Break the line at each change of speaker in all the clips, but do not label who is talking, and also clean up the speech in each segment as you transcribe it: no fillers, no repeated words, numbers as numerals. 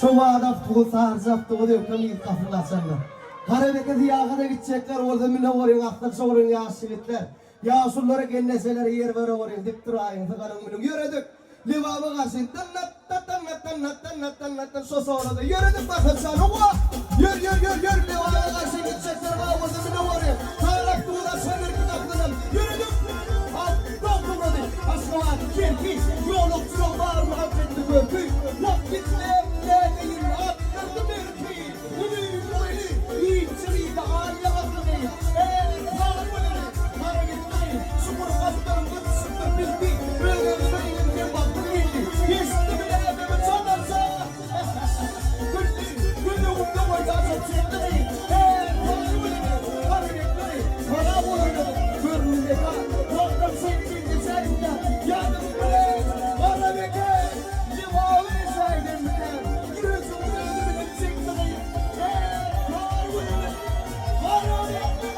Şovada futbol sarjaptı o diyor ki kafırlaşanlar. Karabek'e ziyagada gidecekler orada mine oraya aktar sorun ya şivitler. Ya şunlara genneseler yer vere oraya dip durayın tıkanın mine yürüdük. Livabı karşıyın tannat sonra da yürüdük bakın sen oğa. Yür livabı karşıyın gidecekler orada mine oraya. Kayarak tuğla söner kitaplarım yürüdük. Doktor hadi aşağı kirpi yoluk çok var muhabbetli böpü. Yok gitme neyin attırdı mevki. Ünlü boylu iyi çırıydı hali atlamayın. Karabölü kara gitmeyin. Şukur kaptanım gıtsıktır bildi. Böyle söyleyin diye baktım iyiydi. Geçti bile evime çalarsa. Günlü umda boyda çok çekmeyin. Karabölü kara gitmeyin. Kara boylu görünüyor. Doktor sevdiğinde çekti. Yardım bile. Kara beke. Livalı saydım bile. Yürüsün gözümü çekmeyin. Karabölü. Kara gitmeyin.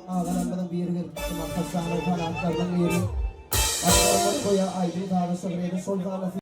Ağalarımdan bir yeri sana falan aktardan bir yeri. Aktardan koya ayrı daha da sonra sol